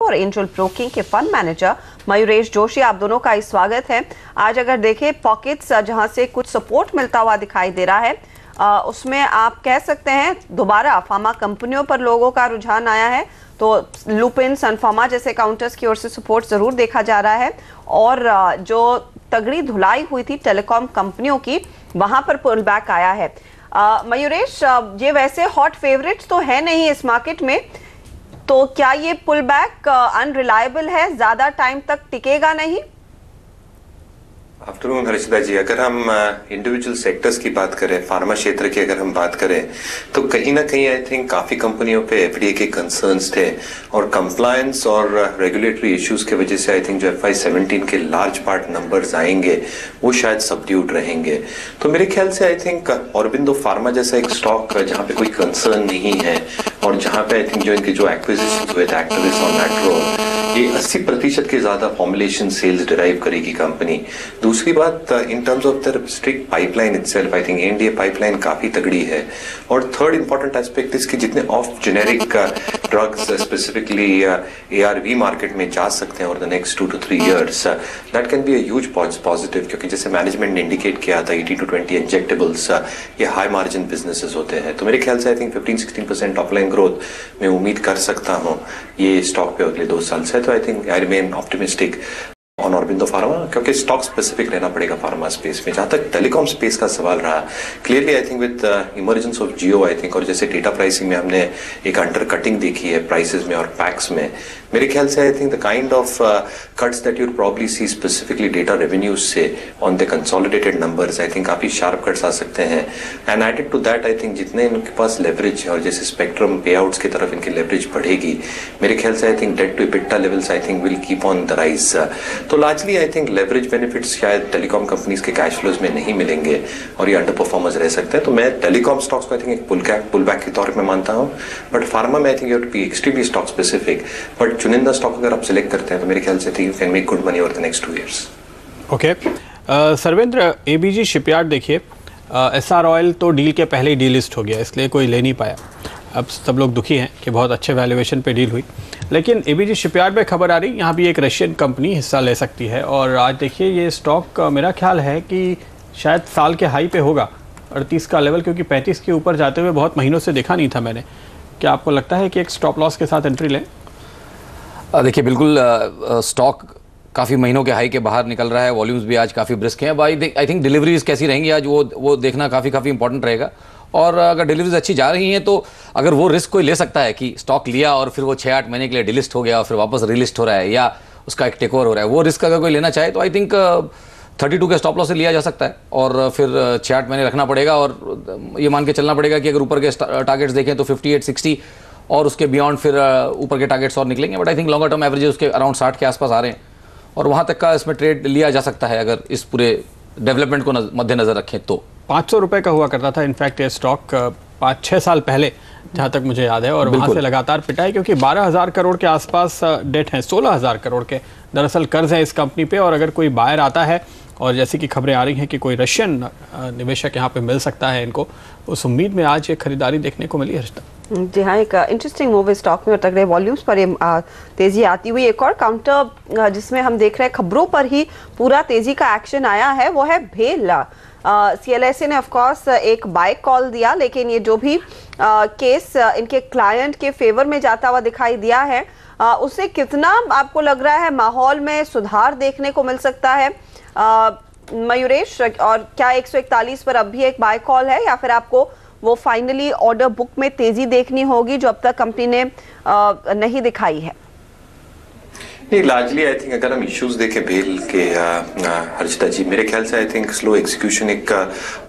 और angel broking के fund manager Mayuresh Joshi, आप दोनों का स्वागत है। आज अगर देखें पॉकेट्स जहां से कुछ सपोर्ट मिलता हुआ दिखाई दे रहा है, उसमें आप कह सकते हैं दोबारा फार्मा कंपनियों पर लोगों का रुझान आया है। तो लुपिन, सन फार्मा जैसे काउंटर्स की ओर से सपोर्ट जरूर देखा जा रहा है और जो तगड़ी धुलाई हुई थी टेलीकॉम कंपनियों की, वहां पर पुल बैक आया है। मयूरेश, ये वैसे हॉट फेवरेट्स तो है नहीं इस मार्केट में, तो क्या ये पुल बैक अनरिलायबल है, ज्यादा टाइम तक टिकेगा नहीं? आफ्टरनून हर्षिता जी, अगर हम इंडिविजुअल सेक्टर्स की बात करें, फार्मा क्षेत्र की अगर हम बात करें, तो कहीं ना कहीं आई थिंक काफी कंपनियों पे एफडीए के कंसर्न्स थे और कंप्लायंस और रेगुलेटरी इश्यूज के वजह से आई थिंक जो FY17 के लार्ज पार्ट नंबर्स आएंगे वो शायद सबड्यूड रहेंगे। तो मेरे ख्याल से आई थिंक ऑरोबिंदो फार्मा जैसा एक स्टॉक जहां पे कोई कंसर्न नहीं है और जहां पे आई थिंक जो इनके जो एक्विजिशन हुए थे एक्टिविस्ट और मैट्रो, ये 80% के ज्यादा फॉर्मुलेशन सेल्स डिराइव करेगी कंपनी। दूसरी बात, इन terms of the strict pipeline itself I think NDA pipeline काफी तगड़ी है। और थर्ड इंपॉर्टेंट एस्पेक्ट इसके जितने of generic drugs specifically ARV market में जा सकते हैं over the next 2 to 3 years, that can be a huge positive, क्योंकि जैसे मैनेजमेंट ने इंडिकेट किया था 18 to 20 इंजेक्टेबल्स ये हाई मार्जिन बिजनेसेस होते हैं। तो मेरे ख्याल से I think 15-16% top line growth मैं उम्मीद कर सकता हूँ ये स्टॉक पे अगले 2 साल से। तो I think I remain optimistic on Aurobindo pharma, क्योंकि स्टॉक स्पेसिफिक रहना पड़ेगा फार्मा स्पेस में। जहां तक टेलीकॉम स्पेस का सवाल रहा, clearly I think with emergence of Jio I think, और जैसे डेटा प्राइसिंग में हमने एक अंडर कटिंग देखी है प्राइसेस में और पैक्स में, मेरे ख्याल से I think the kind of cuts that you probably see specifically data revenues से on the consolidated numbers, I think काफी शार्प कट्स आ सकते हैं। And added to that I think जितने इनके पास लेवरेज है और जैसे स्पेक्ट्रम पे आउट्स की तरफ इनकी लेवरेज बढ़ेगी, मेरे ख्याल से I think debt to EBITDA levels I think will keep on the rise. तो largely I think leverage benefits शायद टेलीकॉम कंपनीज के कैश फ्लोज में नहीं मिलेंगे और ये अंडर परफॉर्मर्स रह सकते हैं। तो मैं टेलीकॉम स्टॉक्स को आई थिंक एक पुल बैक के तौर पे मानता हूं, बट फार्मा में I think you have to be extremely stock specific. But चुनिंदा स्टॉक अगर आप सिलेक्ट करते हैं तो मेरे ख्याल से you can make good money over the next 2 years। Okay, Sarvendra, ABG shipyard देखिए, SR ऑयल तो डील के पहले ही डीलिस्ट हो गया, इसलिए कोई ले नहीं पाया। अब सब लोग दुखी हैं कि बहुत अच्छे वैल्यूएशन पे डील हुई, लेकिन ABG शिपयार्ड में खबर आ रही यहाँ भी एक रशियन कंपनी हिस्सा ले सकती है। और आज देखिए ये स्टॉक मेरा ख्याल है कि शायद साल के हाई पे होगा 38 का लेवल, क्योंकि 35 के ऊपर जाते हुए बहुत महीनों से देखा नहीं था मैंने। क्या आपको लगता है कि एक स्टॉप लॉस के साथ एंट्री लें? देखिए बिल्कुल, स्टॉक काफ़ी महीनों के हाई के बाहर निकल रहा है, वॉल्यूम्स भी आज काफ़ी ब्रिस्क हैं। आई थिंक डिलीवरीज कैसी रहेंगी आज वो देखना काफ़ी इंपॉर्टेंट रहेगा। और अगर डिलीवरीज अच्छी जा रही हैं तो अगर वो रिस्क कोई ले सकता है कि स्टॉक लिया और फिर वो 6-8 महीने के लिए डिलिस्ट हो गया और फिर वापस रिलिस्ट हो रहा है या उसका एक टेक ओवर हो रहा है, वो रिस्क अगर कोई लेना चाहे तो आई थिंक 32 के स्टॉप लॉस से लिया जा सकता है और फिर 6-8 महीने रखना पड़ेगा और ये मान के चलना पड़ेगा कि अगर ऊपर के टारगेट्स देखें तो 58-60 और उसके बियॉन्ड फिर ऊपर के टारगेट्स और निकलेंगे। But I think longer term averages उसके अराउंड 60 के आसपास आ रहे हैं और वहाँ तक का इसमें ट्रेड लिया जा सकता है अगर इस पूरे डेवलपमेंट को मद्देनजर रखें तो। 500 रुपये का हुआ करता था इनफैक्ट ये स्टॉक 5-6 साल पहले, जहाँ तक मुझे याद है, और वहाँ से लगातार पिटा है क्योंकि 12,000 करोड़ के आसपास डेट है, 16,000 करोड़ के दरअसल कर्ज है इस कंपनी पे। और अगर कोई बायर आता है और जैसे कि खबरें आ रही हैं कि कोई रशियन निवेशक यहाँ पे मिल सकता है इनको, उस उम्मीद में आज ये खरीदारी देखने को मिली है। जी हाँ, एक इंटरेस्टिंग मूव स्टॉक में और तगड़े वॉल्यूम्स पर तेजी आती हुई। एक और काउंटर जिसमें हम देख रहे हैं खबरों पर ही पूरा तेजी का एक्शन आया है वो है भेल। CLSA ने ऑफ कोर्स एक बाय कॉल दिया, लेकिन ये जो भी केस इनके क्लाइंट के फेवर में जाता हुआ दिखाई दिया है, उससे कितना आपको लग रहा है माहौल में सुधार देखने को मिल सकता है मयूरेश? और क्या 141 पर अब भी एक बाय कॉल है या फिर आपको वो फाइनली ऑर्डर बुक में तेजी देखनी होगी जो अब तक कंपनी ने नहीं दिखाई है? नहीं, लार्जली आई थिंक अगर हम इश्यूज देखें भेल के हर्षिता जी, मेरे ख्याल से आई थिंक स्लो एग्जीक्यूशन एक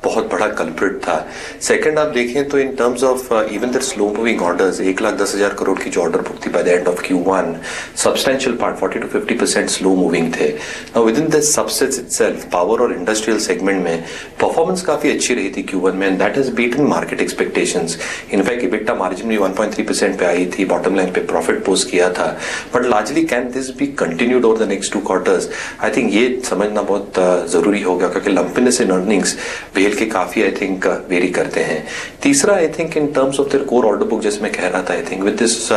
बहुत बड़ा कल्प्रिट था। सेकंड आप देखें तो in terms of even the slow moving orders, 1,10,000 crore की जो ऑर्डर बुक थी by the end of Q1, substantial part 40 to 50% slow moving थे। Now within the subsets itself power और इंडस्ट्रियल सेगमेंट में परफॉर्मेंस काफी अच्छी रही थी Q1 में, and that has beaten market expectations. In fact EBITDA margin भी 1.3% पे आई थी, बॉटम लाइन पे प्रॉफिट पोस्ट किया था। But largely can this this be continued over the next 2 quarters, I think ये समझना बहुत जरूरी होगा, क्योंकि लंपीनेस इन अर्निंग्स भेल के काफी आई थिंक वेरी करते हैं। तीसरा आई think in terms of their core order book, जैसे मैं कह रहा था, आई think with this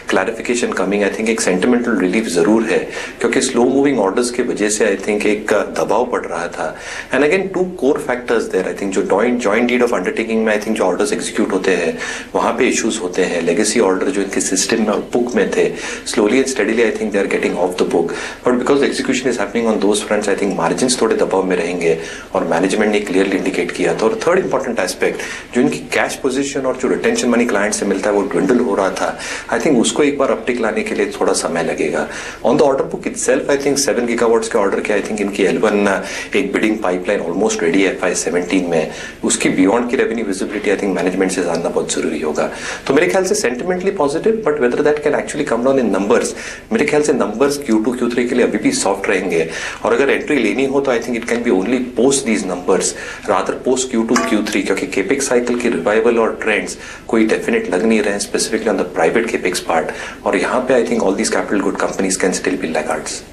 clarification coming, I think एक सेंटिमेंटल रिलीफ जरूर है, क्योंकि स्लो मूविंग ऑर्डर्स की वजह से आई थिंक एक दबाव पड़ रहा था। And again 2 core factors there, I think जो जॉइंट डीड ऑफ अंडरटेकिंग में आई थिंक जो ऑर्डर्स एग्जीक्यूट होते हैं वहां पे इश्यूज होते हैं। लेगेसी ऑर्डर जो इनके सिस्टम में बुक में थे, slowly and steadily I think they are getting off the book, but because execution is happening on those fronts, I think margins थोड़े दबाव में रहेंगे, और मैनेजमेंट ने क्लियरली इंडिकेट किया था। और थर्ड इंपॉर्टेंट एस्पेक्ट, जो इनकी कैश पोजीशन और जो रिटेंशन मनी क्लाइंट से मिलता है वो ड्विंडल हो रहा था, आई थिंक उसको एक बार अपटिक लाने के लिए थोड़ा समय लगेगा। On the order book itself I think 7 gigawatts के ऑर्डर के आई थिंक इनकी L1 एक बिडिंग पाइपलाइन ऑलमोस्ट रेडी है FY17 में, उसकी बियॉन्ड की revenue visibility I think management से जानना बहुत जरूरी होगा। तो मेरे ख्याल से sentimentally positive, but whether that can actually come down in numbers, मेरे ख्याल से नंबर्स Q2 Q3 के लिए अभी भी सॉफ्ट रहेंगे, और अगर एंट्री लेनी हो तो I think it can be only post these numbers rather post Q2 Q3, क्योंकि केपेक्स साइकिल की रिवाइवल और ट्रेंड्स कोई डेफिनेट लग नहीं रहे, specifically on the private capex part, और यहाँ पे I think all these capital good companies can still be laggards.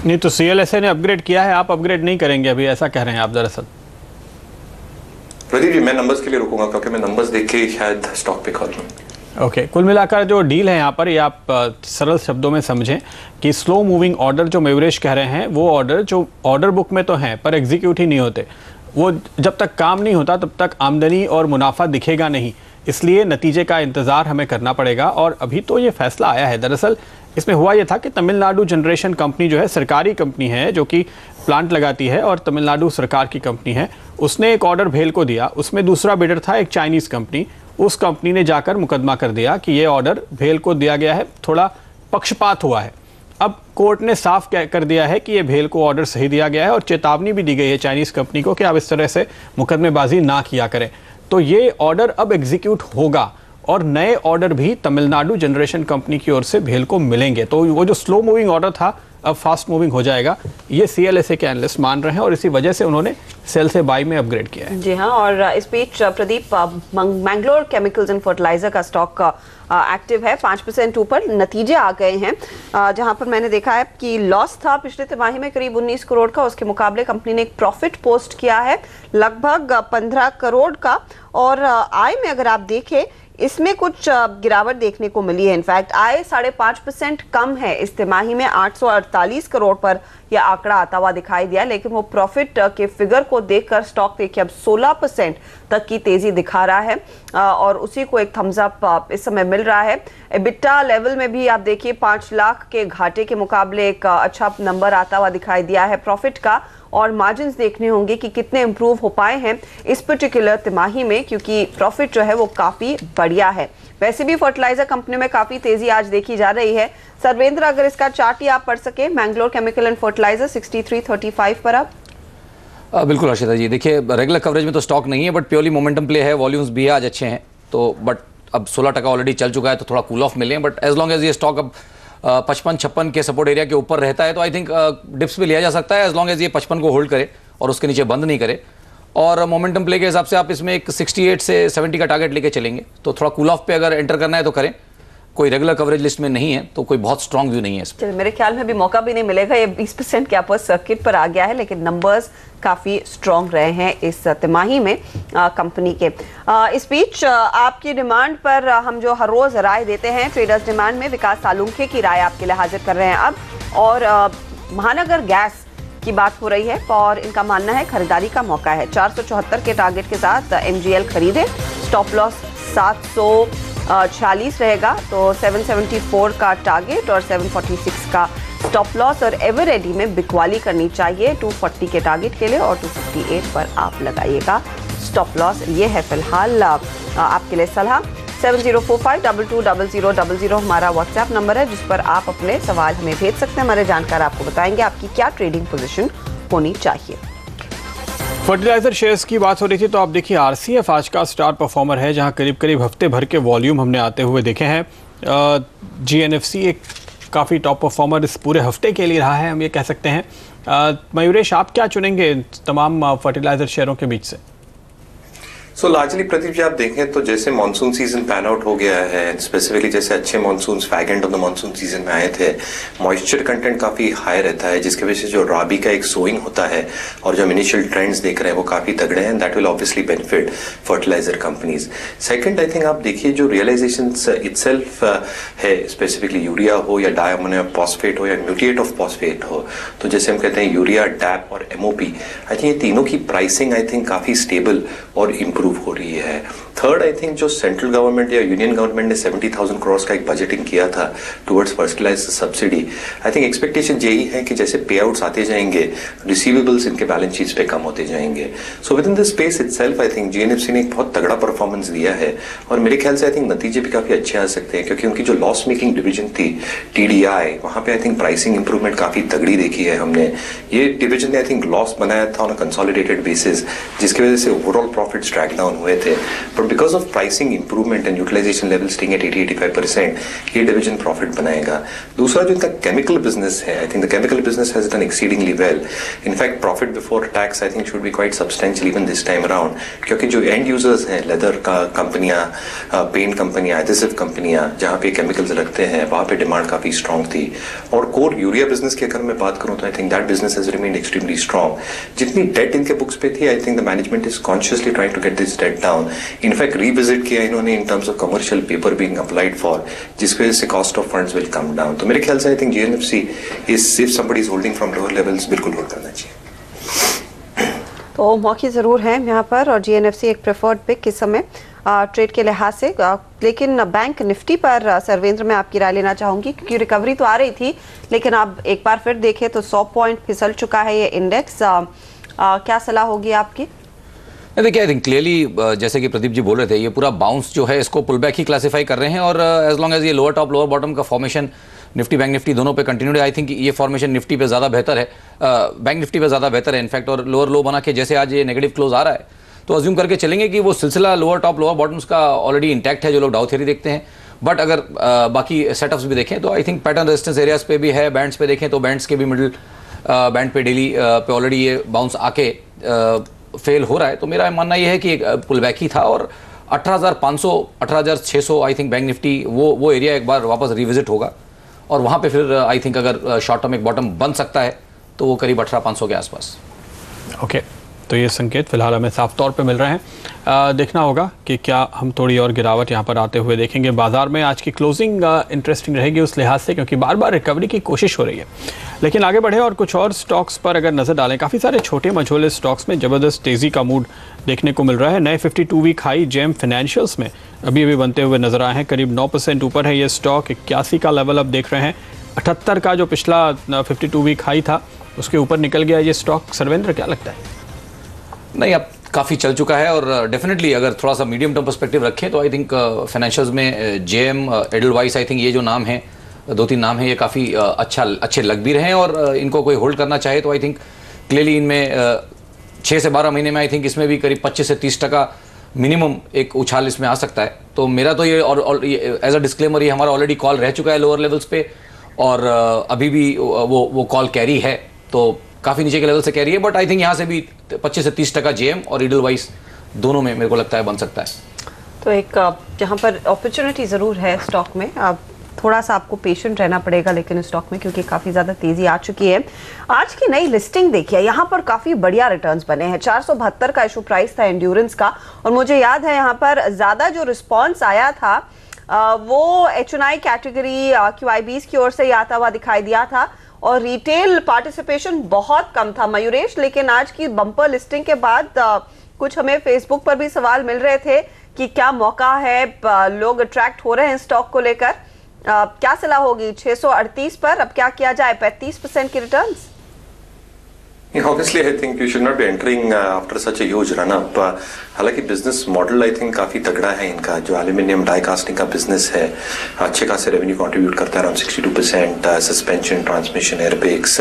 नहीं तो CLSA ने अपग्रेड किया है, आप अपग्रेड नहीं करेंगे अभी, ऐसा कह रहे हैं आप दरअसल? प्रदीप जी, मैं नंबर्स के लिए रुकूंगा, क्योंकि मैं नंबर्स देख के शायद स्टॉक पे कॉल लूं। ओके, कुल मिलाकर जो डील है यहाँ पर, ये आप सरल शब्दों में समझें कि स्लो मूविंग ऑर्डर जो मयूरेश कह रहे हैं, वो ऑर्डर जो ऑर्डर बुक में तो हैं पर एग्जीक्यूट ही नहीं होते, वो जब तक काम नहीं होता तब तक आमदनी और मुनाफा दिखेगा नहीं, इसलिए नतीजे का इंतज़ार हमें करना पड़ेगा। और अभी तो ये फैसला आया है, दरअसल इसमें हुआ ये था कि तमिलनाडु जनरेशन कंपनी जो है सरकारी कंपनी है, जो कि प्लांट लगाती है और तमिलनाडु सरकार की कंपनी है, उसने एक ऑर्डर भेल को दिया, उसमें दूसरा बिडर था एक चाइनीज़ कंपनी, उस कंपनी ने जाकर मुकदमा कर दिया कि ये ऑर्डर भेल को दिया गया है, थोड़ा पक्षपात हुआ है। अब कोर्ट ने साफ कर दिया है कि ये भेल को ऑर्डर सही दिया गया है, और चेतावनी भी दी गई है चाइनीज़ कंपनी को कि आप इस तरह से मुकदमेबाजी ना किया करें। तो ये ऑर्डर अब एग्जीक्यूट होगा, और नए ऑर्डर भी तमिलनाडु जनरेशन कंपनी की ओर से भेल को मिलेंगे। तो वो जो स्लो मूविंग ऑर्डर था अब फास्ट मूविंग हो जाएगा, ये CLSA के एनालिस्ट मान रहे हैं, और इसी वजह से उन्होंने सेल से बाई में अपग्रेड किया है। जी हाँ, और इस बीच Pradeep, Mangalore chemicals and fertilizer का स्टॉक एक्टिव है, 5% ऊपर नतीजे आ गए हैं, जहां पर मैंने देखा है कि लॉस था पिछले तिमाही में करीब 19 करोड़ का, उसके मुकाबले कंपनी ने एक प्रॉफिट पोस्ट किया है लगभग 15 करोड़ का, और आय में अगर आप देखें इसमें कुछ गिरावट देखने को मिली है। इनफैक्ट आय 5.5% कम है, इस तिमाही में 848 करोड़ पर यह आंकड़ा आता हुआ दिखाई दिया, लेकिन वो प्रॉफिट के फिगर को देखकर स्टॉक देखिए अब 16% तक की तेजी दिखा रहा है, और उसी को एक थम्स अप इस समय मिल रहा है। एबिटा लेवल में भी आप देखिए 5 लाख के घाटे के मुकाबले एक अच्छा नंबर आता हुआ दिखाई दिया है प्रॉफिट का, और मार्जिन्स देखने होंगे कि कितने इंप्रूव हो पाए हैं इस पर्टिकुलर तिमाही में, क्योंकि प्रॉफिट जो है वो काफी बढ़िया है। वैसे भी फर्टिलाइजर कंपनी में काफी तेजी आज देखी जा रही है। सर्वेंद्र, अगर इसका चार्ट ही आप पढ़ सके, मैंगलोर केमिकल एंड फर्टिलाइजर 63.35 पर अब। बिल्कुल हर्षिता जी, देखिए रेगुलर कवरेज में तो स्टॉक नहीं है, बट प्योरली मोमेंटम प्ले है, वॉल्यूम्स भी आज अच्छे हैं, तो बट अब 16% ऑलरेडी चल चुका है, तो थोड़ा कूल ऑफ मिले हैं, बट एज लॉन्ग एज ये स्टॉक अब 55-56 के सपोर्ट एरिया के ऊपर रहता है, तो आई थिंक डिप्स भी लिया जा सकता है, एज लॉन्ग एज ये 55 को होल्ड करे और उसके नीचे बंद नहीं करे। और मोमेंटम प्ले के हिसाब से आप इसमें एक 68 से 70 का टारगेट लेके चलेंगे, तो थोड़ा कूल ऑफ पे अगर एंटर करना है तो करें, कोई रेगुलर कवरेज लिस्ट में नहीं है तो कोई बहुत स्ट्रांग व्यू नहीं है इस पर। मेरे ख्याल में भी मौका भी नहीं मिलेगा, ये 20% के अपर सर्किट पर आ गया है, लेकिन नंबर्स काफी स्ट्रांग रहे हैं इस तिमाही में कंपनी के। इस बीच आपकी डिमांड पर हम जो हर रोज राय देते हैं ट्रेडर्स डिमांड में, विकास सालुंखे की राय आपके लिए हाजिर कर रहे हैं अब, और महानगर गैस की बात हो रही है, और इनका मानना है खरीदारी का मौका है। 474 के टारगेट के साथ MGL खरीदे, स्टॉप लॉस 746 रहेगा, तो 774 का टारगेट और 746 का स्टॉप लॉस, और एवर रेडी में बिकवाली करनी चाहिए 240 के टारगेट के लिए, और 258 पर आप लगाइएगा स्टॉप लॉस। ये है फिलहाल आपके लिए सलाह। 7045220000 हमारा व्हाट्सएप नंबर है, जिस पर आप अपने सवाल हमें भेज सकते हैं। हमारे जानकार आपको बताएंगे आपकी क्या ट्रेडिंग पोजीशन होनी चाहिए। फर्टिलाइजर शेयर्स की बात हो रही थी, तो आप देखिए RCF आज का स्टार परफॉर्मर है, जहां करीब करीब हफ्ते भर के वॉल्यूम हमने आते हुए देखे हैं। GNFC एक काफ़ी टॉप परफॉर्मर इस पूरे हफ्ते के लिए रहा है, हम ये कह सकते हैं। मयूरेश, आप क्या चुनेंगे तमाम फर्टिलाइजर शेयरों के बीच से? सो लार्जली प्रदीप जी आप देखें तो जैसे मानसून सीजन पैन आउट हो गया है, स्पेसिफिकली जैसे अच्छे monsoon fag end of the monsoon season में आए थे, मॉइस्चर कंटेंट काफी हाई रहता है, जिसकी वजह से जो राबी का एक सोइंग होता है और जो इनिशियल ट्रेंड्स देख रहे हैं वो काफी तगड़े हैं, that will obviously benefit fertiliser companies. Second I think आप देखिए जो रियलाइजेशन इटसेल्फ है, स्पेसिफिकली यूरिया हो या डायमोनियम फॉस्फेट हो या म्यूटिएट ऑफ फॉस्फेट हो, तो जैसे हम कहते हैं यूरिया, डैप और एमओपी, आई थिंक ये तीनों की प्राइसिंग आई थिंक काफी स्टेबल और इंप्रूव हो रही है। थर्ड आई थिंक जो सेंट्रल गवर्नमेंट या यूनियन गवर्नमेंट ने 70,000 करोड़ का एक बजटिंग किया था towards fertiliser subsidy, I think expectation यही है कि जैसे पे आउट्स आते जाएंगे, रिसीवेबल्स इनके बैलेंस शीट्स पे कम होते जाएंगे। So with in this space itself I think GNFC ने एक बहुत तगड़ा परफॉर्मेंस दिया है और मेरे ख्याल से आई थिंक नतीजे भी काफी अच्छे आ सकते हैं, क्योंकि उनकी जो लॉस मेकिंग डिवीजन थी टीडीआई, वहां पे आई थिंक प्राइसिंग इंप्रूवमेंट काफी तगड़ी देखी है हमने। ये डिवीजन ने आई थिंक लॉस बनाया था ऑन अ कंसोलिडेटेड बेसिस, जिसकी वजह से ओवरऑल प्रॉफिट्स ड्रैग डाउन हुए थे, but because of pricing improvement and utilisation level sitting at 80-85%, ये डिवीजन प्रॉफिट बनाएगा। दूसरा जो इनका केमिकल बिजनेस है, I think the chemical business has done exceedingly well. In fact profit before tax I think should be quite substantial even this time around, क्योंकि जो and users हैं, leather का कंपनियां, पेंट कंपनियां, एडहेसिव कंपनियां, जहां पे केमिकल्स रखते हैं, वहां पे डिमांड काफी स्ट्रांग थी। और कोर यूरिया बिजनेस की अगर मैं बात करूं तो I think that business has remained extremely strong. जितनी डेट इनके बुक्स पे थी, I think the management is consciously trying to get this debt down. In fact revisit किया इन्होंने in terms of commercial paper being applied for, जिसकी वजह से cost of funds will come down. तो मेरे ख्याल से I think GNFC is if somebody is holding from lower levels बिल्कुल होल्ड करना चाहिए। तो मौके ज़रूर हैं यहाँ पर और जीएनएफसी एक प्रेफर्ड पिक इस समय ट्रेड के लिहाज से। लेकिन बैंक निफ्टी पर सर्वेंद्र मैं आपकी राय लेना चाहूँगी, क्योंकि रिकवरी तो आ रही थी, लेकिन अब एक बार फिर देखें तो 100 पॉइंट फिसल चुका है ये इंडेक्स। क्या सलाह होगी आपकी? देखिए आई थिंक क्लियरली जैसे कि प्रदीप जी बोल रहे थे, ये पूरा बाउंस जो है इसको पुल बैक ही क्लासीफाई कर रहे हैं, और एज लॉन्ग एज ये लोअर टॉप लोअर बॉटम का फॉर्मेशन निफ्टी बैंक निफ्टी दोनों पे कंटिन्यूड है, आई थिंक ये फॉर्मेशन निफ्टी पे ज़्यादा बेहतर है, बैंक निफ्टी पे ज़्यादा बेहतर है इनफैक्ट। और लोअर लो बना के जैसे आज ये नेगेटिव क्लोज आ रहा है, तो अज्यूम करके चलेंगे कि वो सिलसिला लोअर टॉप लोअर बॉटम्स का ऑलरेडी इंटैक्ट है, जो लोग डाउ थ्योरी देखते हैं। बट अगर बाकी सेटअप्स भी देखें तो I think pattern resistance areas पे भी है, बैंड्स पे देखें तो बैंड्स के भी मिडिल बैंड पे डेली पे ऑलरेडी ये बाउंस आके फेल हो रहा है। तो मेरा मानना ये है कि एक पुल बैक ही था, और 18,500 18,600 आई थिंक बैंक निफ्टी वो एरिया एक बार वापस रिविजिट होगा, और वहाँ पे फिर आई थिंक अगर शॉर्ट टर्म एक बॉटम बन सकता है तो वो करीब 18,500 के आसपास। ओके, तो ये संकेत फिलहाल हमें साफ तौर पे मिल रहे हैं। देखना होगा कि क्या हम थोड़ी और गिरावट यहाँ पर आते हुए देखेंगे। बाजार में आज की क्लोजिंग इंटरेस्टिंग रहेगी उस लिहाज से, क्योंकि बार बार रिकवरी की कोशिश हो रही है। लेकिन आगे बढ़े और कुछ और स्टॉक्स पर अगर नज़र डालें, काफ़ी सारे छोटे मझोले स्टॉक्स में ज़बरदस्त तेज़ी का मूड देखने को मिल रहा है। नए 52 वीक हाई जेम फाइनेंशियल्स में अभी बनते हुए नजर आए हैं, करीब 9% ऊपर है ये स्टॉक। 81 का लेवल अब देख रहे हैं, 78 का जो पिछला 52 वीक हाई था उसके ऊपर निकल गया ये स्टॉक। सर्वेंद्र क्या लगता है? नहीं, अब काफ़ी चल चुका है, और डेफिनेटली अगर थोड़ा सा मीडियम टर्म पर्सपेक्टिव रखें तो आई थिंक फाइनेंशियल्स में जेएम, एडलवाइस, आई थिंक ये जो नाम है, 2-3 नाम है, ये काफ़ी अच्छे लग भी रहे हैं, और इनको कोई होल्ड करना चाहे तो आई थिंक क्लियरली इनमें 6 से 12 महीने में आई थिंक इसमें भी करीब 25 से 30% मिनिमम एक उछाल इसमें आ सकता है। तो मेरा तो ये और एज अ डिस्क्लेमर, ये हमारा ऑलरेडी कॉल रह चुका है लोअर लेवल्स पे, और अभी भी वो कॉल कैरी है, तो काफ़ी नीचे के लेवल से कैरी है, बट आई थिंक यहाँ से भी 25 से 30% जेएम और ईडलवाइस दोनों में मेरे को लगता है बन सकता है। तो एक यहाँ पर अपॉर्चुनिटी ज़रूर है स्टॉक में। अब थोड़ा सा आपको पेशेंट रहना पड़ेगा लेकिन स्टॉक में, क्योंकि काफ़ी ज़्यादा तेज़ी आ चुकी है। आज की नई लिस्टिंग देखिए, यहाँ पर काफ़ी बढ़िया रिटर्न्स बने हैं। 472 का इशू प्राइस था एंड्योरेंस का, और मुझे याद है यहाँ पर ज़्यादा जो रिस्पॉन्स आया था वो HNI कैटेगरी QIBs की ओर से ही आता हुआ दिखाई दिया था, और रिटेल पार्टिसिपेशन बहुत कम था मयूरेश। लेकिन आज की बम्पर लिस्टिंग के बाद कुछ हमें फेसबुक पर भी सवाल मिल रहे थे कि क्या मौका है, लोग अट्रैक्ट हो रहे हैं स्टॉक को लेकर। क्या सलाह होगी 638 पर? अब क्या किया जाए? 35% की returns? Obviously, I think you should not be entering after such a huge run-up. हालांकि बिजनेस मॉडल आई थिंक काफ़ी तगड़ा है इनका। जो एल्यूमिनियम डाई कास्टिंग का बिजनेस है, अच्छे खासे रेवेन्यू कंट्रीब्यूट करता है, around 62%, suspension, transmission, airbags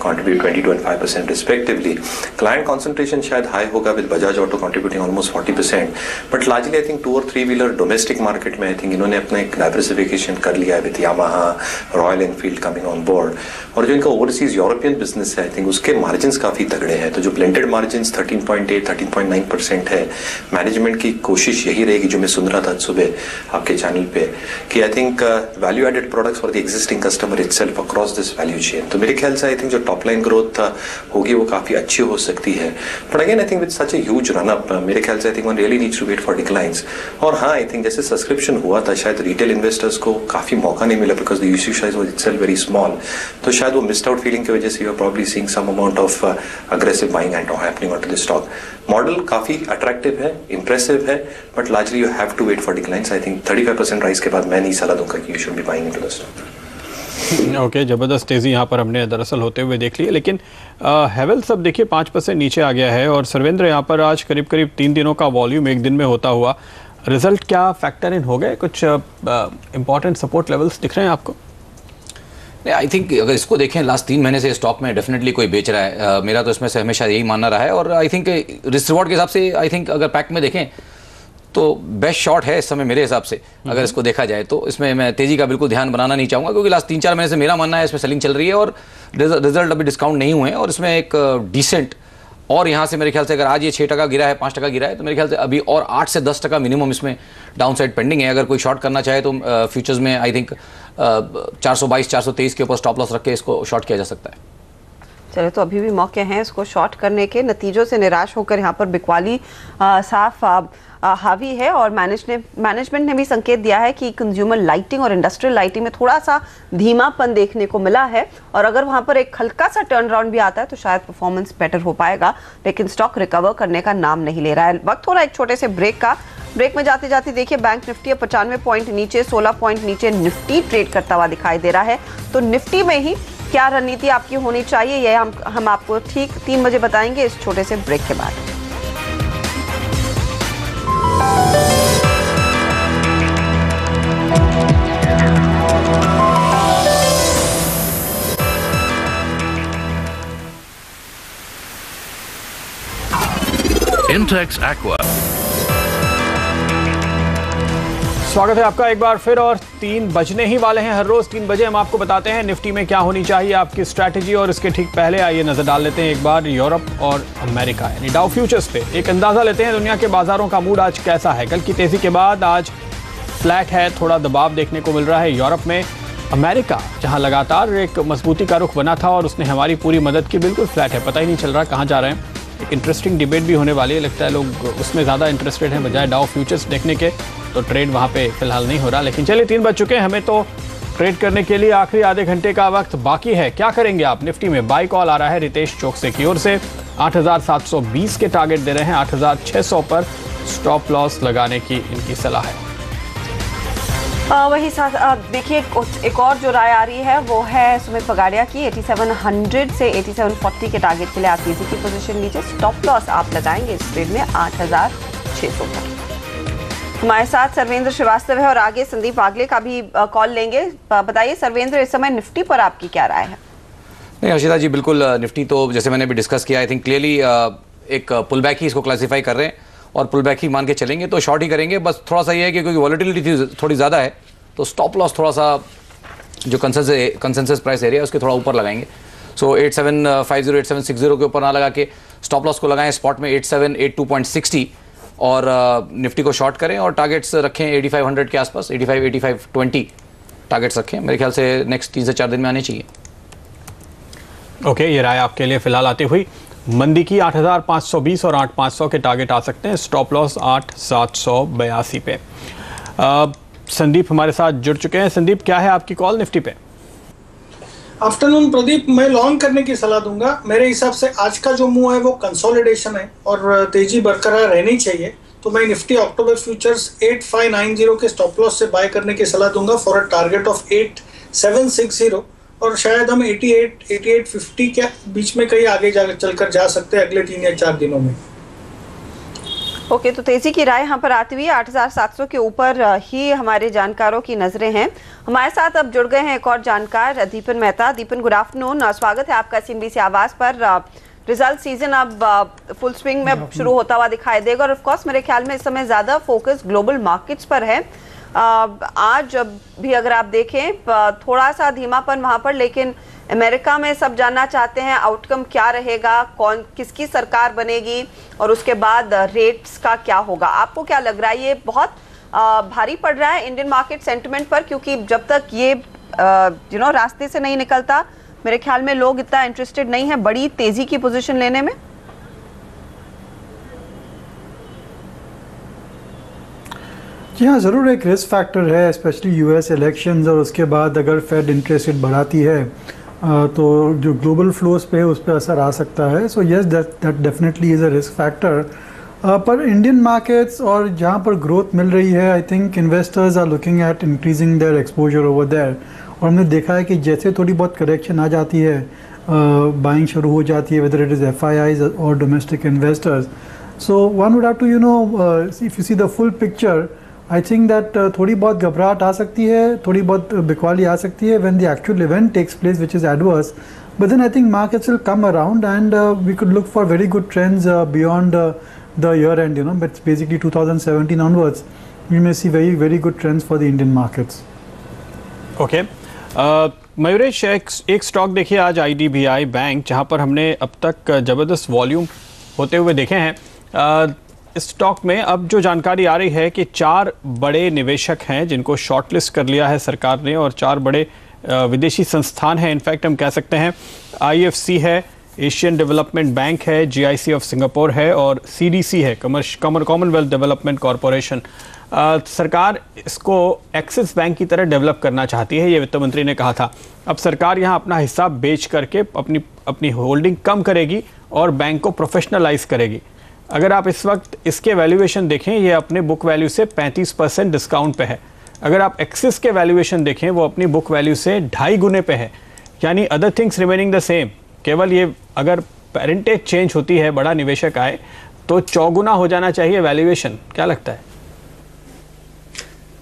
contribute 20-25% respectively. Client concentration शायद हाई होगा with Bajaj auto contributing almost 40%, but largely I think 2 और 3 व्हीलर डोमेस्टिक मार्केट में आई थिंक इन्होंने अपना एक डाइवर्सिफिकेशन कर लिया है with Yamaha, royal Enfield coming on board. और जो इनका ओवरसीज यूरोपियन बिजनेस है, आई थिंक उसके मार्जिन मार्जिन्स काफ़ी तगड़े हैं, तो जो ब्लेंडेड मार्जिन्स 13.8 13.9% है, मैनेजमेंट की कोशिश यही रहेगी, जो मैं सुन रहा था सुबह आपके चैनल पे, कि I think value added products for the existing customer itself across this value chain. तो मेरे ख्याल से आई थिंक जो टॉप लाइन ग्रोथ होगी वो काफ़ी अच्छी हो सकती है, but again I think with such a huge run up, मेरे ख्याल से I think one really needs to wait for declines. और हाँ, आई थिंक जैसे सब्सक्रिप्शन हुआ था, शायद रिटेल इन्वेस्टर्स को काफ़ी मौका नहीं मिला because the issue size was itself very small, तो शायद वो मिस्ड आउट फीलिंग की वजह से you are probably seeing some amount of aggressive buying and happening on to this stock. Model काफ़ी अट्रैक्टिव है, इंप्रेसिव है, but largely you have to wait for declines. I think 35% rise के बाद मैं नहीं सलाह दूंगा कि you should be buying into the stock. Okay, ज़बरदस्त तेज़ी यहाँ पर हमने दरअसल होते हुए देख ली है, लेकिन हेवेल्स अब देखिए 5% नीचे आ गया है। और सर्वेंद्र, यहाँ पर आज करीब करीब 3 दिनों का वॉल्यूम एक दिन में होता हुआ रिजल्ट क्या फैक्टर इन हो गए? कुछ इंपॉर्टेंट सपोर्ट लेवल्स दिख रहे हैं आपको? आई थिंक अगर इसको देखें लास्ट 3 महीने से स्टॉक में डेफिनेटली कोई बेच रहा है, मेरा तो इसमें से हमेशा यही मानना रहा है। और आई थिंक रिस्क रिवॉर्ड के हिसाब से आई थिंक अगर पैक में देखें तो बेस्ट शॉट है इस समय मेरे हिसाब से, अगर इसको देखा जाए तो। इसमें मैं तेजी का बिल्कुल ध्यान बनाना नहीं चाहूँगा, क्योंकि लास्ट 3-4 महीने से मेरा मानना है इसमें सेलिंग चल रही है और रिजल्ट अभी डिस्काउंट नहीं हुए हैं, और इसमें एक डिसेंट, और यहाँ से मेरे ख्याल से अगर आज ये 6% गिरा है, 5% गिरा है, तो मेरे ख्याल से अभी और 8 से 10% मिनिमम इसमें डाउन साइड पेंडिंग है। अगर कोई शॉर्ट करना चाहे तो फ्यूचर्स में आई थिंक 422-423 के ऊपर स्टॉप लॉस रख के इसको शॉर्ट किया जा सकता है। चले, तो अभी भी मौके हैं इसको शॉर्ट करने के। नतीजों से निराश होकर यहाँ पर बिकवाली साफ हावी है, और मैनेजमेंट ने भी संकेत दिया है कि कंज्यूमर लाइटिंग और इंडस्ट्रियल लाइटिंग में थोड़ा सा धीमापन देखने को मिला है, और अगर वहां पर एक हल्का सा टर्न अराउंड भी आता है तो शायद परफॉर्मेंस बेटर हो पाएगा, लेकिन स्टॉक रिकवर करने का नाम नहीं ले रहा है। वक्त हो रहा है एक छोटे से ब्रेक का। ब्रेक में जाते जाते देखिए बैंक निफ्टी 95 पॉइंट नीचे, 16 पॉइंट नीचे निफ्टी ट्रेड करता हुआ दिखाई दे रहा है। तो निफ्टी में ही क्या रणनीति आपकी होनी चाहिए, यह हम आपको ठीक 3 बजे बताएंगे इस छोटे से ब्रेक के बाद। Intex Aqua। स्वागत है आपका एक बार फिर, और 3 बजने ही वाले हैं। हर रोज 3 बजे हम आपको बताते हैं निफ्टी में क्या होनी चाहिए आपकी स्ट्रैटेजी, और इसके ठीक पहले आइए नजर डाल लेते हैं एक बार यूरोप और अमेरिका यानी डाउ फ्यूचर्स पे एक अंदाजा लेते हैं दुनिया के बाजारों का मूड आज कैसा है। कल की तेजी के बाद आज फ्लैट है, थोड़ा दबाव देखने को मिल रहा है यूरोप में। अमेरिका जहां लगातार एक मजबूती का रुख बना था और उसने हमारी पूरी मदद की, बिल्कुल फ्लैट है, पता ही नहीं चल रहा कहाँ जा रहे हैं। एक इंटरेस्टिंग डिबेट भी होने वाली है, लगता है लोग उसमें ज़्यादा इंटरेस्टेड हैं बजाय डाउ फ्यूचर्स देखने के, तो ट्रेड वहाँ पे फिलहाल नहीं हो रहा। लेकिन चलिए 3 बज चुके हैं, हमें तो ट्रेड करने के लिए आखिरी आधे घंटे का वक्त बाकी है। क्या करेंगे आप? निफ्टी में बाई कॉल आ रहा है रितेश चोकसे की ओर से, 8720 के टारगेट दे रहे हैं, 8600 पर स्टॉप लॉस लगाने की इनकी सलाह है। वही साथ देखिए एक और जो राय आ रही है वो है सुमित पगाड़िया की, 8700 से 8740 के टारगेट के लिए आप तेजी की पोजीशन लीजिए, स्टॉप लॉस आप लगाएंगे इस ट्रेड में 8600 पर। हमारे साथ सर्वेंद्र श्रीवास्तव है और आगे संदीप आगले का भी कॉल लेंगे। बताइए सर्वेंद्र, इस समय निफ्टी पर आपकी क्या राय है? नहीं हर्षिता जी, बिल्कुल निफ्टी तो जैसे मैंने भी डिस्कस किया, आई थिंक क्लियरली एक पुल बैक ही इसको क्लासीफाई कर रहे हैं, और पुल बैक ही मान के चलेंगे तो शॉर्ट ही करेंगे। बस थोड़ा सा ये है कि क्योंकि वॉलेटिलिटी थोड़ी ज़्यादा है तो स्टॉप लॉस थोड़ा सा जो कंसेंसस प्राइस एरिया है उसके थोड़ा ऊपर लगाएंगे। सो 8750 8760 के ऊपर ना लगा के स्टॉप लॉस को लगाएं स्पॉट में 8782.60, और निफ्टी को शॉर्ट करें और टारगेट्स रखें 8500 के आसपास, 85-85-20 टारगेट्स रखें। मेरे ख्याल से नेक्स्ट 3 से 4 दिन में आने चाहिए। ओके, ये राय आपके लिए फिलहाल आती हुई। मंदी की 8520 और 8500 के टारगेट आ सकते हैं, स्टॉप लॉस 8782 पे। संदीप हमारे साथ जुड़ चुके हैं। संदीप, क्या है आपकी कॉल निफ्टी पे? आफ्टरनून प्रदीप, मैं लॉन्ग करने की सलाह दूंगा। मेरे हिसाब से आज का जो मूव है वो कंसोलिडेशन है और तेजी बरकरार रहनी चाहिए, तो मैं निफ्टी अक्टूबर फ्यूचर्स 8590 के स्टॉप लॉस से बाय करने की सलाह दूंगा फॉर अ टारगेट ऑफ 8760, और शायद हम 88-8850 के बीच में कहीं आगे चलकर जा सकते हैं अगले 3 या 4 दिनों में। ओके, तो तेजी की राय यहाँ पर आती हुई 8700 के ऊपर ही हमारे जानकारों की नजरें हैं। हमारे साथ अब जुड़ गए हैं एक और जानकार, दीपन मेहता। दीपन, गुड आफ्टरनून, स्वागत है आपका CNBC आवाज पर। रिजल्ट सीजन अब फुल स्विंग में शुरू होता हुआ दिखाई देगा, और ऑफ कोर्स मेरे ख्याल में इस समय ज्यादा फोकस ग्लोबल मार्केट्स पर है। आज भी अगर आप देखें थोड़ा सा धीमापन वहां पर, लेकिन अमेरिका में सब जानना चाहते हैं आउटकम क्या रहेगा, कौन किसकी सरकार बनेगी और उसके बाद रेट्स का क्या होगा। आपको क्या लग रहा है, ये बहुत भारी पड़ रहा है इंडियन मार्केट सेंटिमेंट पर? क्योंकि जब तक ये रास्ते से नहीं निकलता, मेरे ख्याल में लोग इतना इंटरेस्टेड नहीं है बड़ी तेजी की पोजीशन लेने में। जी हाँ, ज़रूर एक रिस्क फैक्टर है, स्पेशली यूएस इलेक्शंस और उसके बाद अगर फेड इंटरेस्ट रेट बढ़ाती है तो जो ग्लोबल फ्लोज पे है उस पर असर आ सकता है। So yes, that definitely is a risk factor. पर इंडियन मार्केट्स और जहाँ पर ग्रोथ मिल रही है, I think investors are looking at increasing their exposure over there. और हमने देखा है कि जैसे थोड़ी बहुत करेक्शन आ जाती है, बाइंग शुरू हो जाती है, वेदर इट इज़ FIIs और domestic investors. So one would have to if you see the full picture, I think that थोड़ी बहुत घबराहट आ सकती है, थोड़ी बहुत बिकवाली आ सकती है when the actual event takes place which is adverse. But then I think markets will come around and we could look for very good trends beyond the year end, but basically 2017 onwards we may see very good trends for the Indian markets. Okay. Mayuresh, एक stock देखिए आज IDBI bank, जहां पर हमने अब तक ज़बरदस्त volume होते हुए देखे हैं। इस स्टॉक में अब जो जानकारी आ रही है कि 4 बड़े निवेशक हैं जिनको शॉर्टलिस्ट कर लिया है सरकार ने, और 4 बड़े विदेशी संस्थान हैं। इनफैक्ट हम कह सकते हैं IFC है, एशियन डेवलपमेंट बैंक है, GIC ऑफ सिंगापुर है और CDC है, कॉमनवेल्थ डेवलपमेंट कॉरपोरेशन। सरकार इसको एक्सिस बैंक की तरह डेवलप करना चाहती है, ये वित्त मंत्री ने कहा था। अब सरकार यहाँ अपना हिस्सा बेच करके अपनी होल्डिंग कम करेगी और बैंक को प्रोफेशनलाइज करेगी। अगर आप इस वक्त इसके वैल्यूएशन देखें, ये अपने बुक वैल्यू से 35% डिस्काउंट पे है। अगर आप एक्सिस के वैल्यूएशन देखें, वो अपनी बुक वैल्यू से 2.5 गुने पे है। यानी other things remaining the same, केवल ये अगर पेरेंटेज चेंज होती है, बड़ा निवेशक आए, तो 4 गुना हो जाना चाहिए वैल्यूएशन। क्या लगता है?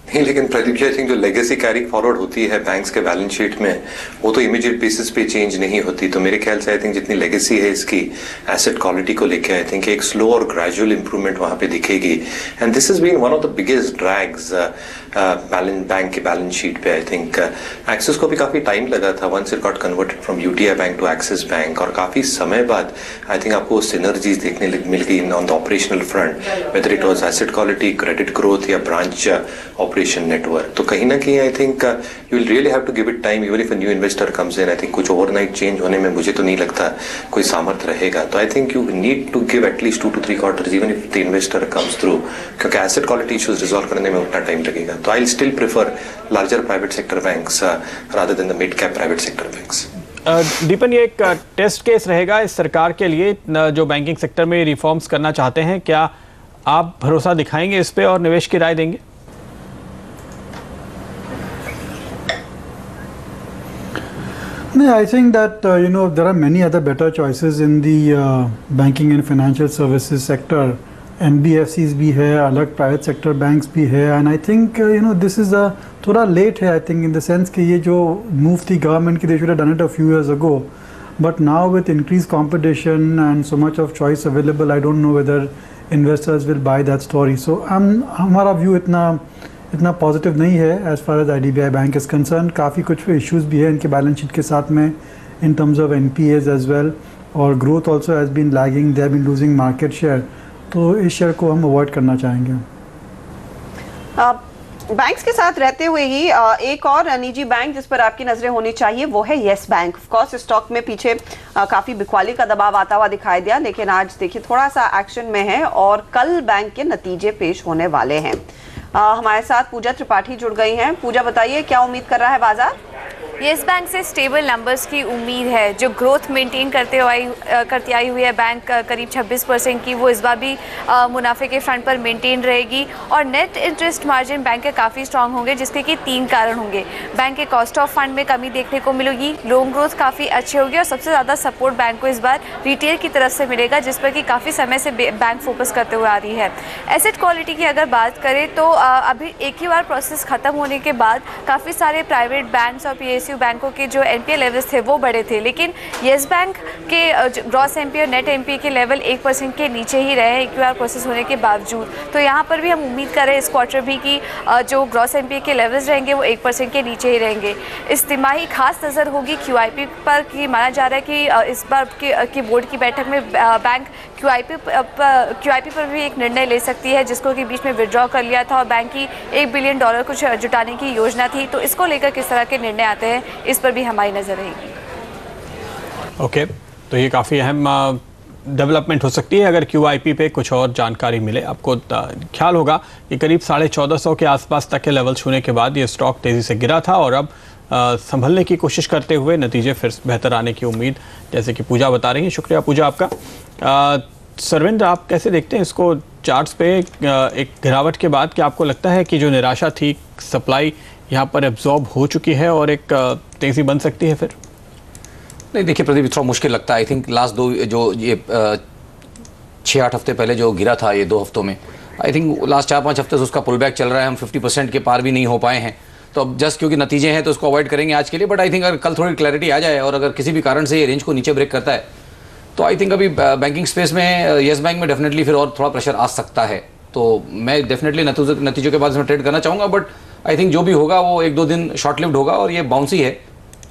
नहीं, लेकिन प्रदीप जी, आई थिंक जो लेगेसी कैरी फॉरवर्ड होती है बैंक्स के बैलेंस शीट में, वो तो इमीडिएट बेसिस पे चेंज नहीं होती। तो मेरे ख्याल से आई थिंक जितनी लेगेसी है इसकी एसेट क्वालिटी को लेके, आई थिंक एक स्लो और ग्रेजुअल इंप्रूवमेंट वहां पे दिखेगी। And this is been one of the biggest drags bank के बैलेंस शीट पे। आई थिंक एक्सिस को भी काफी टाइम लगा था once it got converted from UTI bank to Axis bank, और काफी समय बाद आई थिंक आपको सिनर्जीज देखने मिल गई on the operational front, whether it was asset quality, credit growth या ब्रांच ऑपरेशन नेटवर्क। तो कहीं ना कहीं I think you will really have to give it time, even if a new investor comes in. I think कुछ overnight change होने में मुझे तो नहीं लगता कोई सामर्थ्य रहेगा। तो I think you need to give at least 2 to 3 quarters even if the investor comes through, क्योंकि एसेट क्वालिटी इश्यूज रिजॉल्व करने में उतना टाइम लगेगा। तो I will still prefer larger private sector banks rather than the mid cap private sector banks. Deepan, ये एक test case रहेगा इस सरकार के लिए जो बैंकिंग सेक्टर में रिफॉर्म्स करना चाहते हैं। क्या आप भरोसा दिखाएंगे इस पे और निवेश की राय देंगे? No, I think that there are many other better choices in the banking and financial services sector. NBFCs भी है, अलग प्राइवेट सेक्टर बैंक्स भी है, and I think this is थोड़ा लेट है, I think in the sense कि ये जो मूव थी गवर्नमेंट की, they should have done it a few years ago, but now with increase competition and so much of choice available, I don't know whether investors will buy that story. So हमारा view इतना positive नहीं है as far as IDBI bank is concern. काफ़ी कुछ issues भी है इनके balance sheet के साथ में in terms of NPAs as well, और growth also has been lagging, they have been losing market share. तो इस शेयर को हम अवॉइड करना चाहेंगे। बैंक्स के साथ रहते हुए ही एक और निजी बैंक जिस पर आपकी नजरें होनी चाहिए वो है yes bank. Of course stock में पीछे काफी बिकवाली का दबाव आता हुआ दिखाई दिया, लेकिन आज देखिए थोड़ा सा एक्शन में है और कल बैंक के नतीजे पेश होने वाले हैं। हमारे साथ पूजा त्रिपाठी जुड़ गई हैं। पूजा, बताइए क्या उम्मीद कर रहा है बाजार? येस बैंक से स्टेबल नंबर्स की उम्मीद है। जो ग्रोथ मेंटेन करती आई हुई है बैंक करीब 26% की, वो इस बार भी मुनाफे के फ्रंट पर मेंटेन रहेगी। और नेट इंटरेस्ट मार्जिन बैंक के काफ़ी स्ट्रांग होंगे, जिसके कि 3 कारण होंगे। बैंक के कॉस्ट ऑफ फंड में कमी देखने को मिलेगी, लोन ग्रोथ काफ़ी अच्छी होगी, और सबसे ज़्यादा सपोर्ट बैंक को इस बार रिटेल की तरफ से मिलेगा, जिस पर कि काफ़ी समय से बैंक फोकस करते हुए आ रही है। एसेट क्वालिटी की अगर बात करें तो अभी एक ही बार प्रोसेस ख़त्म होने के बाद काफ़ी सारे प्राइवेट बैंक्स और PSU PSU बैंकों के जो NPA लेवल्स थे वो बड़े थे, लेकिन येस बैंक के ग्रॉस NPA और नेट NPA के लेवल 1% के नीचे ही रहे AQR प्रोसेस होने के बावजूद। तो यहाँ पर भी हम उम्मीद कर रहे हैं इस क्वार्टर भी कि जो ग्रॉस NPA के लेवल्स रहेंगे वो 1% के नीचे ही रहेंगे। इस तिमाही खास नज़र होगी QIP पर, कि माना जा रहा है कि इस बार की बोर्ड की बैठक में बैंक QIP पर भी एक निर्णय ले सकती है, जिसको कि बीच में विड्रॉ कर लिया था और बैंक की $1 बिलियन कुछ जुटाने की योजना थी। तो इसको लेकर किस तरह के निर्णय आते हैं, इस पर भी हमारी नज़र रहेगी। ओके, तो ये काफ़ी अहम डेवलपमेंट हो सकती है अगर QIP पे कुछ और जानकारी मिले। आपको ख्याल होगा कि करीब 1450 के आसपास तक के लेवल छूने के बाद ये स्टॉक तेज़ी से गिरा था और अब संभलने की कोशिश करते हुए नतीजे फिर बेहतर आने की उम्मीद, जैसे कि पूजा बता रही हैं। शुक्रिया पूजा आपका। सरविंद्र, आप कैसे देखते हैं इसको चार्ट्स पे एक गिरावट के बाद? क्या आपको लगता है कि जो निराशा थी, सप्लाई यहाँ पर एब्जॉर्ब हो चुकी है और एक तेज़ी बन सकती है फिर? नहीं, देखिए प्रदीप, थोड़ा मुश्किल लगता है। आई थिंक लास्ट जो ये 6-8 हफ्ते पहले जो गिरा था ये 2 हफ्तों में, आई थिंक लास्ट 4-5 हफ्ते से उसका पुल बैक चल रहा है। हम 50% के पार भी नहीं हो पाए हैं। तो अब जस्ट क्योंकि नतीजे हैं तो उसको अवॉइड करेंगे आज के लिए, बट आई थिंक अगर कल थोड़ी क्लैरिटी आ जाए और अगर किसी भी कारण से ये रेंज को नीचे ब्रेक करता है तो आई थिंक अभी बैंकिंग स्पेस में येस बैंक में डेफिनेटली फिर और थोड़ा प्रेशर आ सकता है। तो मैं डेफिनेटली नतीजों के बाद इसमें ट्रेड करना चाहूँगा, बट आई थिंक जो भी होगा वो 1-2 दिन शॉर्ट लिव्ड होगा और ये बाउंसी है,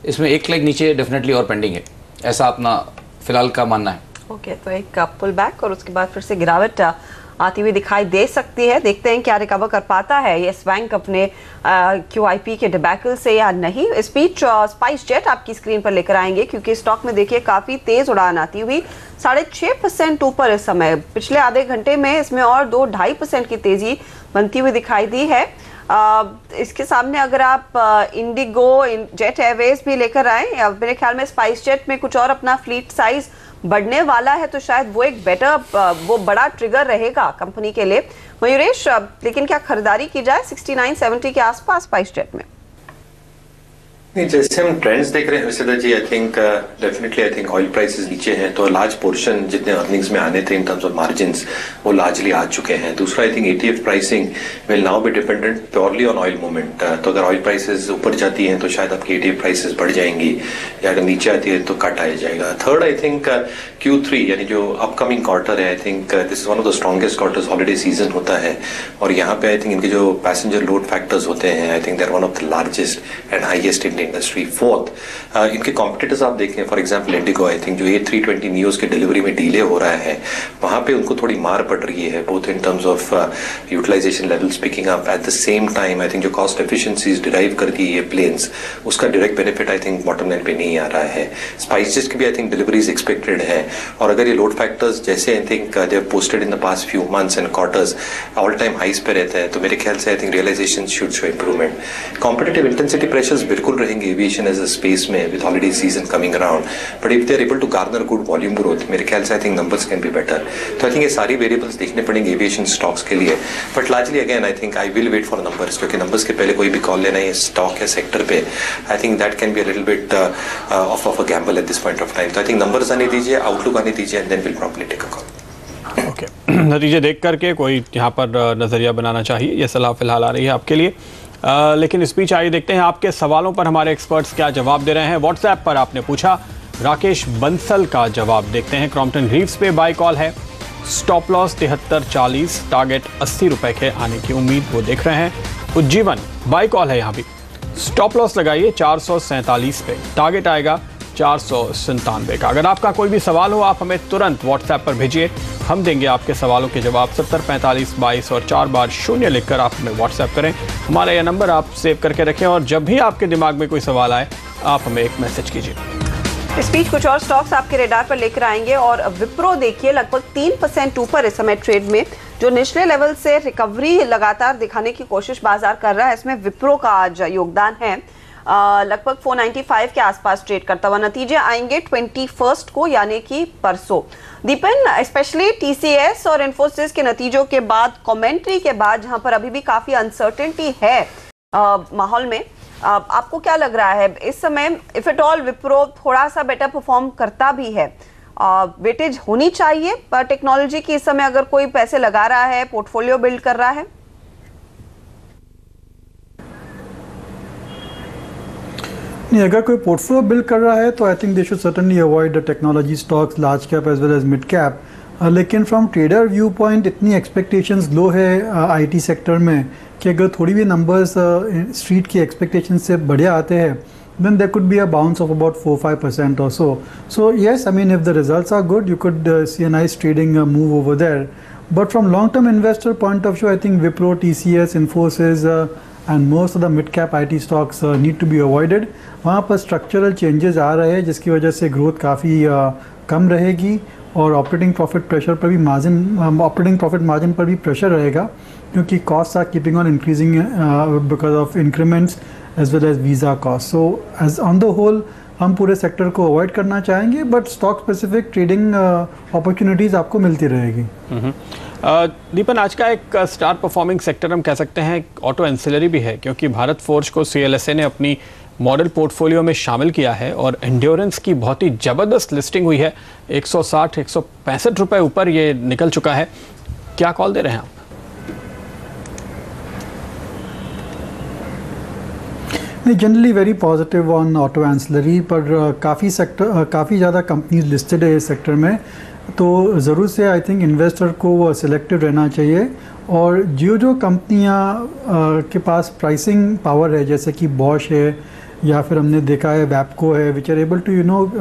इसमें एक लेग नीचे डेफिनेटली और पेंडिंग है, ऐसा अपना फिलहाल का मानना है। ओके, तो एक पुल बैक और उसके बाद फिर से गिरावट आती हुई दिखाई दे सकती है। देखते हैं क्या रिकवर कर पाता है येस बैंक अपने QIP के डिबैकल से या नहीं। इस बीच स्पाइस जेट आपकी स्क्रीन पर लेकर आएंगे, क्योंकि स्टॉक में देखिए काफ़ी तेज़ उड़ान आती हुई 6.5% ऊपर इस समय। पिछले आधे घंटे में इसमें और 2-2.5% की तेज़ी बनती हुई दिखाई दी है। इसके सामने अगर आप इंडिगो, जेट एयरवेज भी लेकर आए, मेरे ख्याल में स्पाइस जेट में कुछ और अपना फ्लीट साइज बढ़ने वाला है, तो शायद वो एक वो बड़ा ट्रिगर रहेगा कंपनी के लिए। मयूरेश, लेकिन क्या खरीदारी की जाए 69-70 के आसपास स्पाइस जेट में? नहीं, जैसे हम ट्रेंड्स देख रहे हैं वैसे जी, I think definitely I think oil prices नीचे हैं तो लार्ज पोर्शन जितने अर्निंग्स में आने थे इन टर्म्स ऑफ मार्जिन्स वो लार्जली आ चुके हैं। दूसरा, I think ETF pricing will now be dependent purely on oil movement. तो अगर ऑयल प्राइसेस ऊपर जाती हैं तो शायद आपकी ETF प्राइसेस बढ़ जाएंगी, या अगर नीचे आती है तो कट आया जाएगा। थर्ड, आई थिंक Q3 यानी जो अपकमिंग क्वार्टर है, I think this is one of the strongest quarters, holiday season होता है और यहाँ पे आई थिंक इनके जो पैसेंजर लोड फैक्टर्स होते हैं, I think they are one of the largest and highest in industry. Fourth, इनके कॉम्पिटिटर्स आप देखें, for example IndiGo, I think जो A320 नियोज के डिलीवरी में डिले हो रहा है वहां पे उनको थोड़ी मार पड़ रही है, both in terms of utilisation levels picking up. At the same time I think जो कॉस्ट एफिशिएंसीज डिराइव करती है ये प्लेन्स, उसका direct benefit I think bottom line पे नहीं आ रहा है। स्पाइस जेट की भी आई थिंक डिलीवरीज एक्सपेक्टेड है और अगर ये लोड फैक्टर्स जैसे I think they have posted in the past few months and quarters all time highs पे रहता है तो मेरे ख्याल से I think realisation should show improvement. Competitive intensity pressures बिल्कुल रहेंगे एविएशन एज अ स्पेस में with holiday season coming around, but if they are able to garner good volume growth, मेरे ख्याल से I think numbers can be better. तो I think ये सारी variables देखने पड़ेंगे एविएशन स्टॉक्स के लिए, but largely again I think I will wait for numbers, क्योंकि नंबर्स के पहले कोई भी कॉल लेना है स्टॉक या सेक्टर पे, I think that can be a little bit of a gamble at this point of time. तो आई थिंक नंबर्स आने दीजिए, आउटलुक आने दीजिए and then will probably take a call. Okay, नतीजे देख करके कोई यहाँ पर नज़रिया बनाना चाहिए, ये सलाह फिलहाल आ रही है आपके लिए। लेकिन इस बीच आइए देखते हैं आपके सवालों पर हमारे एक्सपर्ट्स क्या जवाब दे रहे हैं। व्हाट्सएप पर आपने पूछा, राकेश बंसल का जवाब देखते हैं। क्रॉम्पटन रीव्स पे बाय कॉल है, स्टॉप लॉस 73.40, टारगेट 80 रुपए के आने की उम्मीद वो देख रहे हैं। उज्जीवन बाय कॉल है, यहाँ भी स्टॉप लॉस लगाइए 447 पे, टारगेट आएगा 497 का। अगर आपका कोई भी सवाल हो आप हमें तुरंत व्हाट्सएप पर भेजिए, हम देंगे आपके सवालों के जवाब। 70 45 22 और 4 बार 0 लिखकर आप हमें व्हाट्सएप करें। हमारा यह नंबर आप सेव करके रखें और जब भी आपके दिमाग में कोई सवाल आए आप हमें एक मैसेज कीजिए। इस बीच कुछ और स्टॉक्स आपके रेडार पर लेकर आएंगे और विप्रो देखिए लगभग 3% ऊपर इस समय ट्रेड में, जो निचले लेवल से रिकवरी लगातार दिखाने की कोशिश बाजार कर रहा है, इसमें विप्रो का आज योगदान है। लगभग 495 के आसपास ट्रेड करता हुआ। नतीजे आएंगे 21 को, यानी कि परसों। दीपन, स्पेशली TCS और इन्फोसिस के नतीजों के बाद, कमेंट्री के बाद, जहां पर अभी भी काफी अनसर्टेनिटी है माहौल में, आपको क्या लग रहा है इस समय, इफ एट ऑल विप्रो थोड़ा सा बेटर परफॉर्म करता भी है, वेटेज होनी चाहिए टेक्नोलॉजी की इस समय, अगर कोई पैसे लगा रहा है, पोर्टफोलियो बिल्ड कर रहा है? नहीं, अगर कोई पोर्टफोलियो बिल्ड कर रहा है तो I think they should certainly avoid the technology stocks, large cap as well as mid cap. लेकिन फ्रॉम ट्रेडर व्यू पॉइंट इतनी एक्सपेक्टेशंस लो है आईटी सेक्टर में कि अगर थोड़ी भी नंबर्स स्ट्रीट की एक्सपेक्टेशन से बढ़िया आते हैं then there could be a bounce of about 4-5% or so. So yes, I mean if the results are good, you could see a nice trading move over there. But from long-term investor point of view, I think Wipro, TCS, Infosys and most of the mid-cap IT stocks need to be avoided. वहाँ पर structural changes आ रहे हैं जिसकी वजह से growth काफ़ी कम रहेगी और ऑपरेटिंग प्रॉफिट प्रेशर पर भी ऑपरेटिंग प्रॉफिट मार्जिन पर भी प्रेशर रहेगा क्योंकि cost are keeping on increasing because of increments as well as visa cost. So as on the whole हम पूरे सेक्टर को अवॉइड करना चाहेंगे, but stock specific trading opportunities आपको मिलती रहेगी। दीपन, आज का एक स्टार परफॉर्मिंग सेक्टर हम कह सकते हैं ऑटो एंसिलरी भी है, क्योंकि भारत फोर्ज को CLSA ने अपनी मॉडल पोर्टफोलियो में शामिल किया है और एंड्योरेंस की बहुत ही ज़बरदस्त लिस्टिंग हुई है। 160-165 रुपये ऊपर ये निकल चुका है। क्या कॉल दे रहे हैं आप? नहीं, generally very positive on auto ancillary, पर काफ़ी ज़्यादा कंपनीज लिस्टेड है इस सेक्टर में, तो ज़रूर से आई थिंक इन्वेस्टर को सिलेक्टिव रहना चाहिए। और जो कंपनियां के पास प्राइसिंग पावर है जैसे कि बॉश है या फिर हमने देखा है वैपको है, which are able to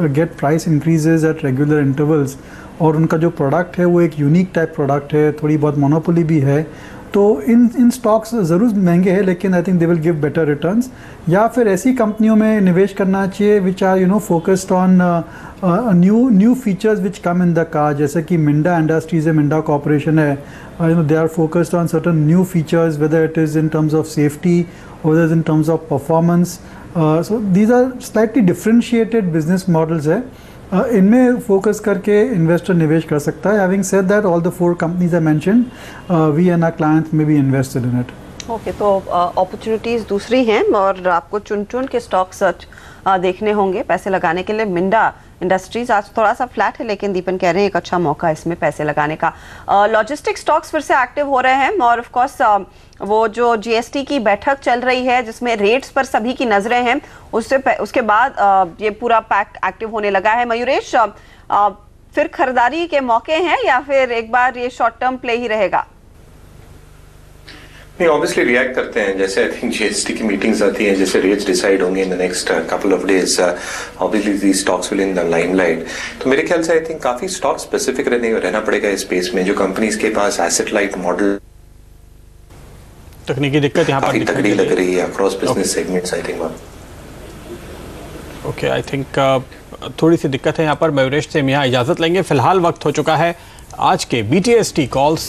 get price increases at regular intervals, और उनका जो प्रोडक्ट है वो एक यूनिक टाइप प्रोडक्ट है, थोड़ी बहुत मोनोपोली भी है, तो इन स्टॉक्स ज़रूर महंगे हैं लेकिन I think they will give better returns. या फिर ऐसी कंपनियों में निवेश करना चाहिए which are focused on new features which come in the car, जैसे कि मिंडा इंडस्ट्रीज है, मिंडा कॉर्पोरेशन है, they are focused on certain new features whether it is in terms of safety और in terms of performance. So these are slightly differentiated business models है, इनमें focus करके investor निवेश कर सकता है। Having said that, all the 4 companies I mentioned, we and our clients में be invested in it. Okay, तो अपॉर्चुनिटीज़ दूसरी हैं और आपको चुन के स्टॉक सर्च देखने होंगे पैसे लगाने के लिए। मिंडा इंडस्ट्रीज आज थोड़ा सा फ्लैट है, लेकिन दीपन कह रहे हैं एक अच्छा मौका इसमें पैसे लगाने का। लॉजिस्टिक स्टॉक्स फिर से एक्टिव हो रहे हैं और ऑफ कोर्स वो जो GST की बैठक चल रही है जिसमें रेट्स पर सभी की नजरें हैं, उसके बाद ये पूरा पैक एक्टिव होने लगा है। मयूरेश, फिर खरीदारी के मौके हैं या फिर एक बार ये शॉर्ट टर्म प्ले ही रहेगा? नहीं, ऑब्वियसली रिएक्ट करते हैं जैसे आई थिंक GST की मीटिंग्स आती हैं, जैसे रेट्स डिसाइड होंगे in the next couple of days, obviously the stocks will in the limelight. तो मेरे ख्याल से आई थिंक काफी स्टॉक स्पेसिफिक रहना पड़ेगा इस स्पेस में, जो कंपनीज के पास एसेट लाइट मॉडल तकनीकी दिक्कत यहाँ पर तगड़ी लग रही है across business segments. I think okay, I think थोड़ी सी दिक्कत है यहाँ पर। मयूरेश से हम यहाँ इजाजत लेंगे, फिलहाल वक्त हो चुका है आज के BTST कॉल्स